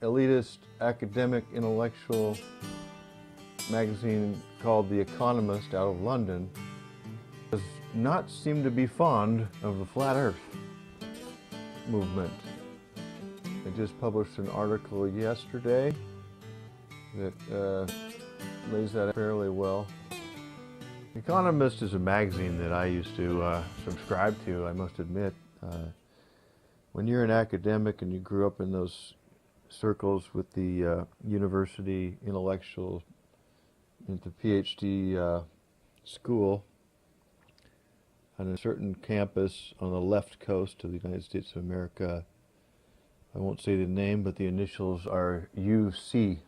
elitist academic intellectual magazine called The Economist out of London does not seem to be fond of the flat earth movement. They just published an article yesterday that lays that out fairly well. The Economist is a magazine that I used to subscribe to, I must admit. When you're an academic and you grew up in those circles with the university intellectuals into PhD school on a certain campus on the left coast of the United States of America, I won't say the name, but the initials are UC.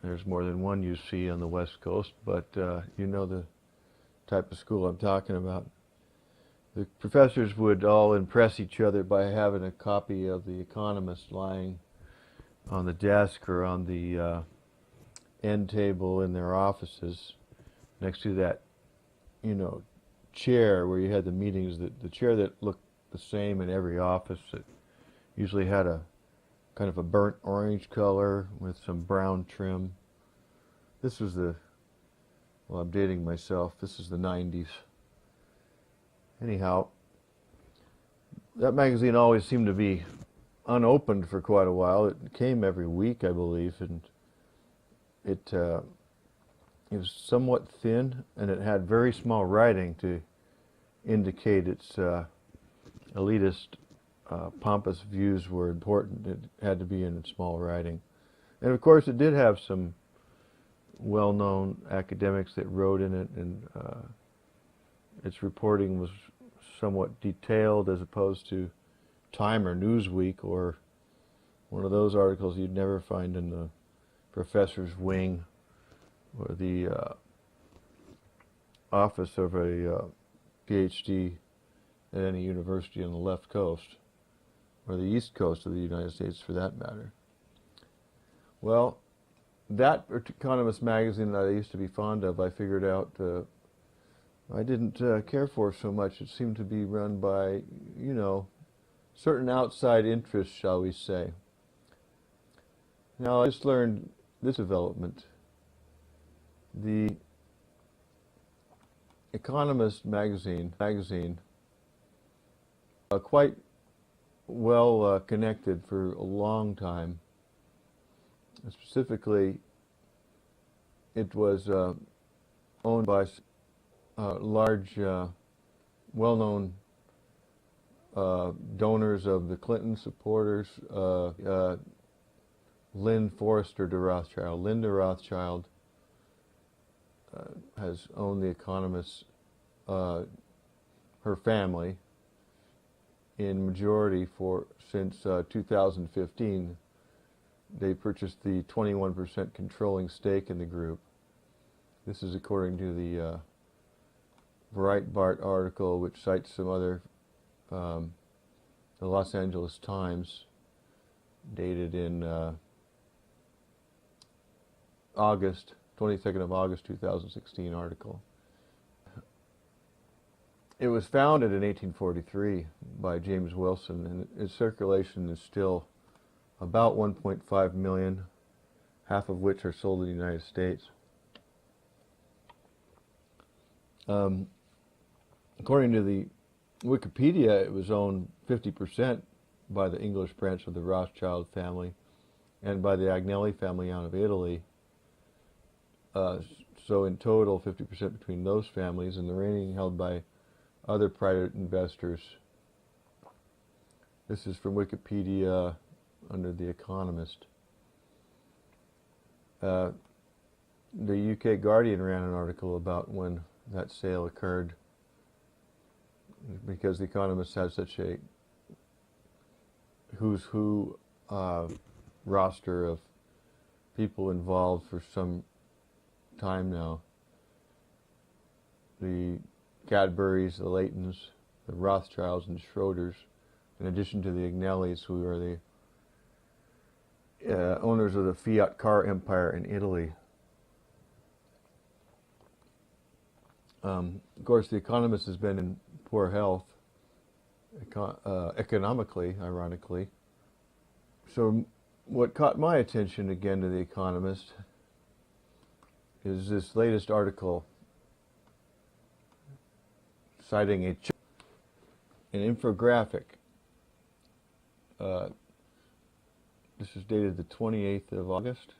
There's more than one UC on the West Coast, but you know the type of school I'm talking about. The professors would all impress each other by having a copy of The Economist lying on the desk or on the end table in their offices next to that, chair where you had the meetings, the chair that looked the same in every office. It usually had a kind of a burnt orange color with some brown trim. This was well, I'm dating myself, this is the 90s. Anyhow, that magazine always seemed to be unopened for quite a while. It came every week, I believe, and it was somewhat thin, and it had very small writing to indicate its elitist, pompous views were important. It had to be in small writing. And of course, it did have some well-known academics that wrote in it, and its reporting was somewhat detailed as opposed to Time or Newsweek or one of those articles you'd never find in the professor's wing or the office of a PhD at any university on the left coast or the east coast of the United States for that matter. Well, that Economist magazine that I used to be fond of, I figured out I didn't care for so much. It seemed to be run by, certain outside interests, shall we say. Now, I just learned this development. The Economist magazine, quite well connected for a long time. Specifically, it was owned by large, well-known donors of the Clinton supporters, Lynn Forrester de Rothschild. Linda Rothschild has owned The Economist, her family, in majority since 2015. They purchased the 21% controlling stake in the group. This is according to the Breitbart article, which cites some other, the Los Angeles Times, dated in August, 22nd of August 2016 article. It was founded in 1843 by James Wilson, and its circulation is still about 1.5 million, half of which are sold in the United States. According to the Wikipedia, it was owned 50% by the English branch of the Rothschild family and by the Agnelli family out of Italy. So in total, 50% between those families, and the remaining held by other private investors. This is from Wikipedia under The Economist. The UK Guardian ran an article about when that sale occurred, because The Economist has such a who's who roster of people involved for some time now. The Cadburys, the Leightons, the Rothschilds and Schroders, in addition to the Agnellis, who are the owners of the Fiat car empire in Italy. Of course, The Economist has been in poor health, economically, ironically. So what caught my attention again to The Economist is this latest article citing an infographic. This is dated the 28th of August,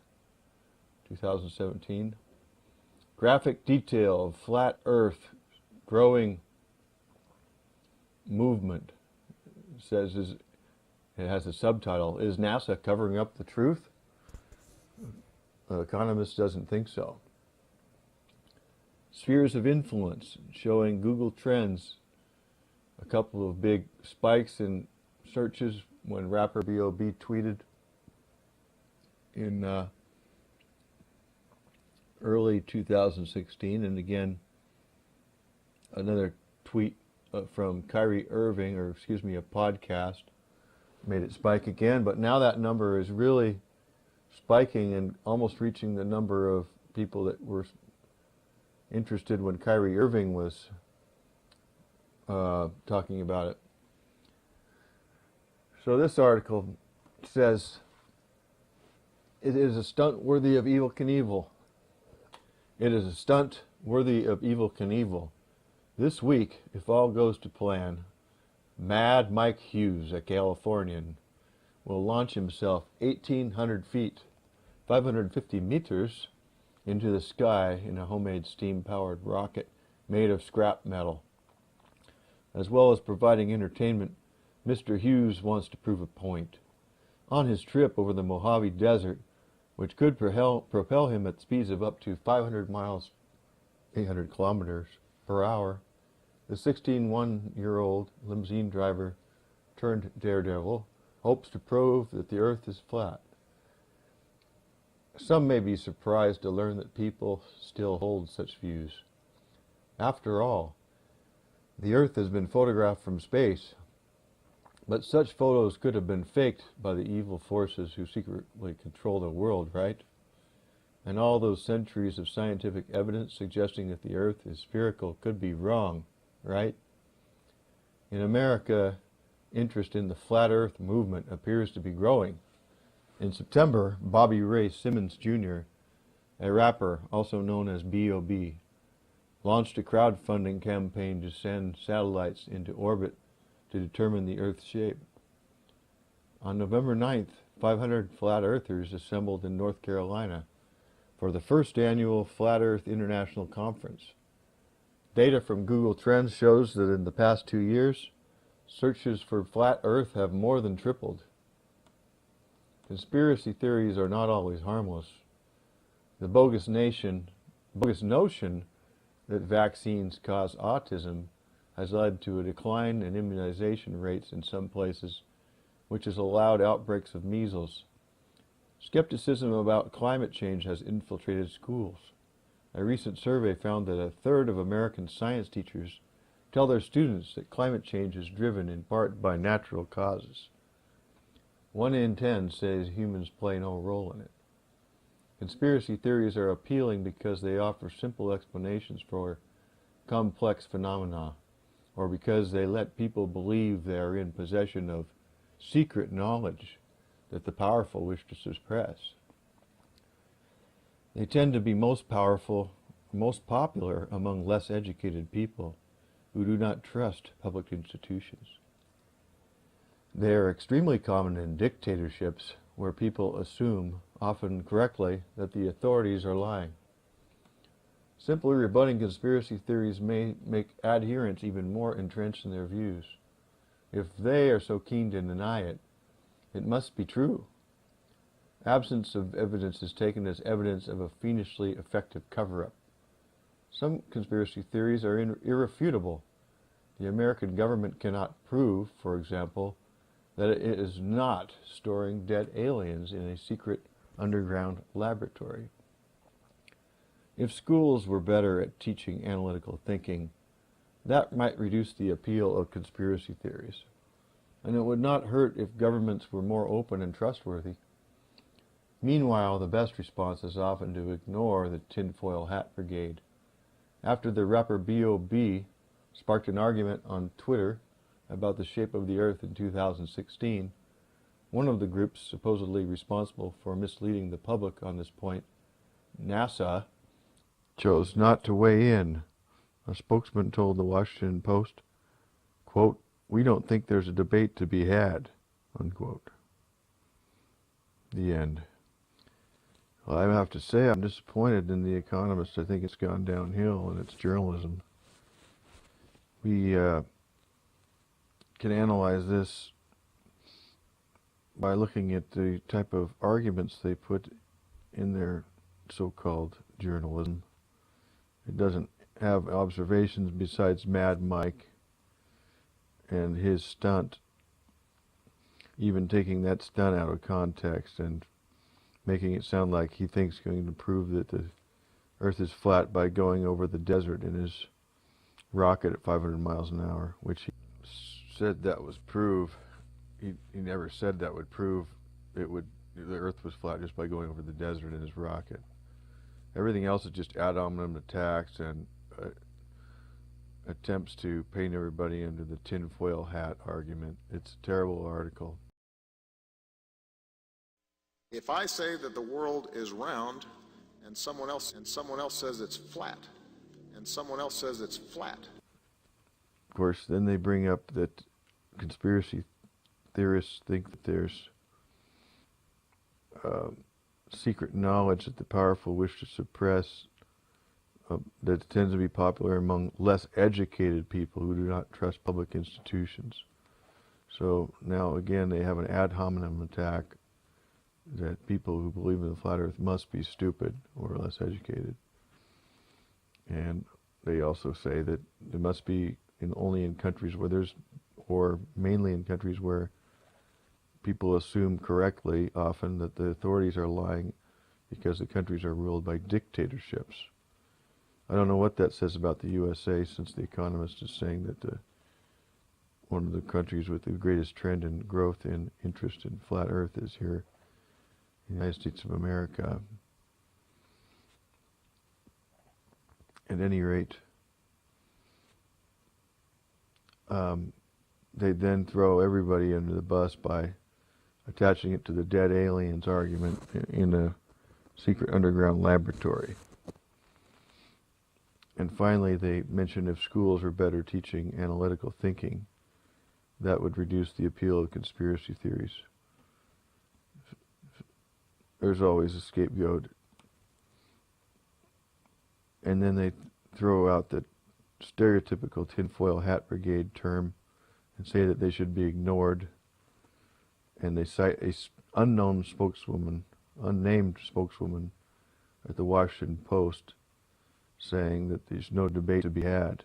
2017. Graphic detail of flat Earth growing movement. It says, it has a subtitle, "Is NASA covering up the truth?" The Economist doesn't think so. Spheres of influence, showing Google Trends, a couple of big spikes in searches when rapper B.O.B. tweeted in early 2016, and again another tweet from Kyrie Irving, or excuse me, a podcast, made it spike again. But now that number is really spiking and almost reaching the number of people that were interested when Kyrie Irving was talking about it. So this article says, "It is a stunt worthy of Evel Knievel. It is a stunt worthy of Evel Knievel. This week, if all goes to plan, Mad Mike Hughes, a Californian, will launch himself 1,800 feet, 550 meters, into the sky in a homemade steam-powered rocket made of scrap metal. As well as providing entertainment, Mr. Hughes wants to prove a point. On his trip over the Mojave Desert, which could propel him at speeds of up to 500 miles, 800 kilometers per hour, the 16-year-old limousine driver turned daredevil hopes to prove that the Earth is flat. Some may be surprised to learn that people still hold such views. After all, the Earth has been photographed from space, but such photos could have been faked by the evil forces who secretly control the world, right? And all those centuries of scientific evidence suggesting that the Earth is spherical could be wrong, right? In America, interest in the flat Earth movement appears to be growing. In September, Bobby Ray Simmons Jr., a rapper also known as B.O.B., launched a crowdfunding campaign to send satellites into orbit to determine the Earth's shape. On November 9th, 500 flat earthers assembled in North Carolina for the first annual Flat Earth International Conference. Data from Google Trends shows that in the past 2 years, searches for flat Earth have more than tripled. Conspiracy theories are not always harmless. The bogus notion that vaccines cause autism has led to a decline in immunization rates in some places, which has allowed outbreaks of measles. Skepticism about climate change has infiltrated schools. A recent survey found that a third of American science teachers tell their students that climate change is driven in part by natural causes. 1 in 10 says humans play no role in it. Conspiracy theories are appealing because they offer simple explanations for complex phenomena, or because they let people believe they are in possession of secret knowledge that the powerful wish to suppress. They tend to be most popular among less educated people who do not trust public institutions. They are extremely common in dictatorships where people assume, often correctly, that the authorities are lying. Simply rebutting conspiracy theories may make adherents even more entrenched in their views. If they are so keen to deny it, it must be true. Absence of evidence is taken as evidence of a fiendishly effective cover-up. Some conspiracy theories are irrefutable. The American government cannot prove, for example, that it is not storing dead aliens in a secret underground laboratory. If schools were better at teaching analytical thinking, that might reduce the appeal of conspiracy theories. And it would not hurt if governments were more open and trustworthy. Meanwhile, the best response is often to ignore the tinfoil hat brigade. After the rapper B.O.B. sparked an argument on Twitter about the shape of the Earth in 2016, One of the groups supposedly responsible for misleading the public on this point, NASA, chose not to weigh in. A spokesman told the Washington Post, quote, "We don't think there's a debate to be had," unquote. The end. Well, I have to say I'm disappointed in The Economist. I think it's gone downhill in its journalism. We can analyze this by looking at the type of arguments they put in their so-called journalism. It doesn't have observations besides Mad Mike and his stunt, even taking that stunt out of context and making it sound like he thinks he's going to prove that the Earth is flat by going over the desert in his rocket at 500 miles an hour, which he said that was prove. He never said that would prove the Earth was flat just by going over the desert in his rocket. Everything else is just ad hominem attacks and attempts to paint everybody under the tinfoil hat argument. It's a terrible article. If I say that the world is round and someone else says it's flat, and someone else says it's flat. Of course, then they bring up that conspiracy theorists think that there's secret knowledge that the powerful wish to suppress that tends to be popular among less educated people who do not trust public institutions. So now again they have an ad hominem attack that people who believe in the flat earth must be stupid or less educated. And they also say that there must be only in countries where there's, or mainly in countries where people assume correctly often that the authorities are lying because the countries are ruled by dictatorships. I don't know what that says about the USA, since The Economist is saying that one of the countries with the greatest trend in growth in interest in flat earth is here, the United States of America. At any rate, they then throw everybody under the bus by attaching it to the dead aliens argument in a secret underground laboratory. And finally, they mention if schools were better teaching analytical thinking, that would reduce the appeal of conspiracy theories. There's always a scapegoat. And then they throw out the stereotypical tinfoil hat brigade term and say that they should be ignored. And they cite a unnamed spokeswoman at the Washington Post saying that there's no debate to be had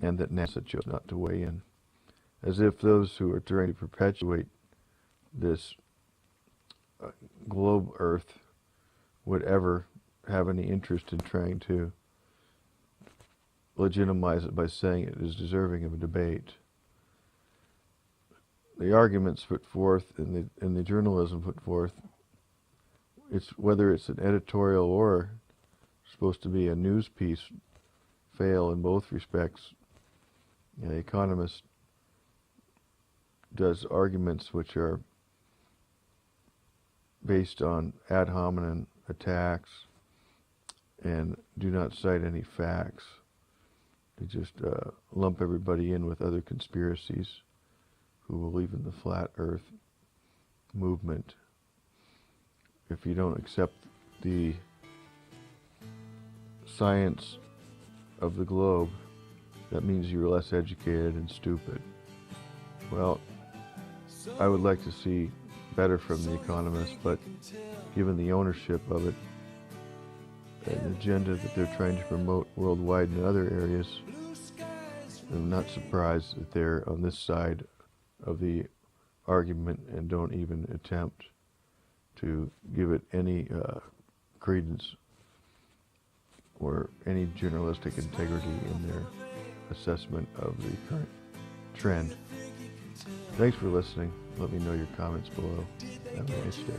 and that NASA chose not to weigh in. As if those who are trying to perpetuate this globe Earth would ever have any interest in trying to legitimize it by saying it is deserving of a debate. The arguments put forth and the journalism put forth, whether it's an editorial or supposed to be a news piece, fail in both respects. The Economist does arguments which are based on ad hominem attacks and do not cite any facts. They just lump everybody in with other conspiracies who believe in the flat earth movement. If you don't accept the science of the globe, that means you're less educated and stupid. Well, I would like to see better from The Economist, but given the ownership of it, an agenda that they're trying to promote worldwide in other areas, I'm not surprised that they're on this side of the argument and don't even attempt to give it any credence or any journalistic integrity in their assessment of the current trend. Thanks for listening. Let me know your comments below. Have a nice day.